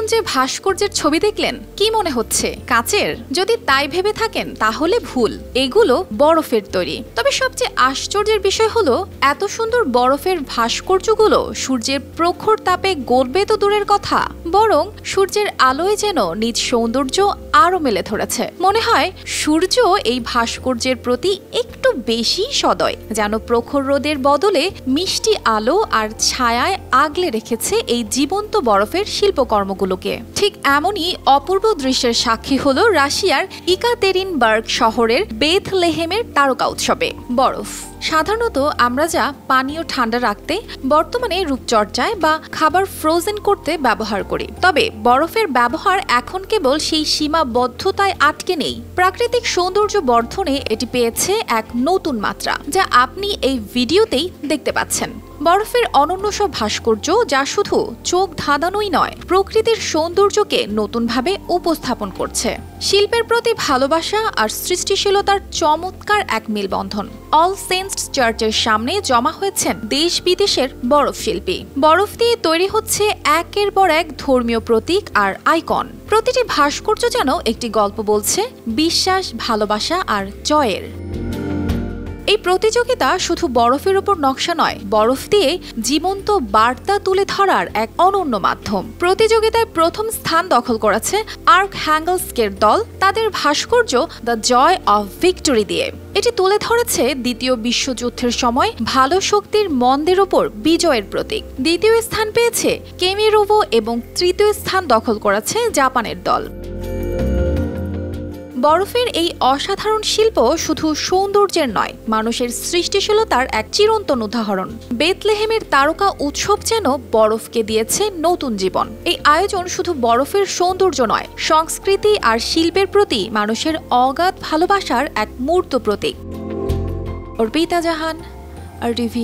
এতক্ষণ যে ভাস্কর্যের ছবি দেখলেন কি মনে হচ্ছে কাচের? যদি তাই ভেবে থাকেন তাহলে ভুল, এগুলো বরফের তৈরি। তবে সবচেয়ে আশ্চর্যের বিষয় হলো এত সুন্দর বরফের ভাস্কর্যগুলো সূর্যের প্রখর তাপে গলবে তো দূরের কথা, বরং সূর্যের আলোয় যেন নিজ সৌন্দর্য আরো মেলে ধরেছে। মনে হয় সূর্য এই ভাস্কর্যের প্রতি একটু বেশি সদয়, যেন প্রখর রোদের বদলে মিষ্টি আলো আর ছায়ায় আগলে রেখেছে এই জীবন্ত বরফের শিল্পকর্মগুলোকে। ঠিক এমনই অপূর্ব দৃশ্যের সাক্ষী হলো রাশিয়ার ইকাতেরিনবার্গ শহরের বেথলেহেমের তারকা উৎসবে। বরফ সাধারণত আমরা যা পানীয় ঠান্ডা রাখতে, বর্তমানে রূপচর্চায় বা খাবার ফ্রোজেন করতে ব্যবহার করি, তবে বরফের ব্যবহার এখন কেবল সেই সীমাবদ্ধতায় আটকে নেই। প্রাকৃতিক সৌন্দর্য বর্ধনে এটি পেয়েছে এক নতুন মাত্রা, যা আপনি এই ভিডিওতেই দেখতে পাচ্ছেন। বরফের অনন্য সব ভাস্কর্য যা শুধু চোখ ধাঁধানোই নয়, প্রকৃতির সৌন্দর্যকে নতুনভাবে উপস্থাপন করছে। শিল্পের প্রতি ভালোবাসা আর সৃষ্টিশীলতার চমৎকার এক মেলবন্ধন। অল সেন্টস চার্চের সামনে জমা হয়েছেন দেশ বিদেশের বরফ শিল্পী। বরফ দিয়ে তৈরি হচ্ছে একের পর এক ধর্মীয় প্রতীক আর আইকন। প্রতিটি ভাস্কর্য যেন একটি গল্প বলছে বিশ্বাস, ভালোবাসা আর জয়ের। এই প্রতিযোগিতা শুধু বরফের উপর নকশা নয়, বরফ দিয়ে জীবন্ত বার্তা তুলে ধরার এক অনন্য মাধ্যম। প্রতিযোগিতায় প্রথম স্থান দখল করেছে আর্কহ্যাঙ্গেলস্কের দল তাদের ভাস্কর্য দ্য জয় অফ ভিক্টরি দিয়ে। এটি তুলে ধরেছে দ্বিতীয় বিশ্বযুদ্ধের সময় ভালো শক্তির মন্দের ওপর বিজয়ের প্রতীক। দ্বিতীয় স্থান পেয়েছে কেমিরোভো এবং তৃতীয় স্থান দখল করেছে জাপানের দল। বরফের এই অসাধারণ শিল্প শুধু সৌন্দর্যের নয়, মানুষের সৃষ্টিশীলতার এক চিরন্তন উদাহরণ। বেথলেহেমের তারকা উৎসব যেন বরফকে দিয়েছে নতুন জীবন। এই আয়োজন শুধু বরফের সৌন্দর্য নয়, সংস্কৃতি আর শিল্পের প্রতি মানুষের অগাধ ভালোবাসার এক মূর্ত প্রতীক। অর্পিতা জাহান, RTV।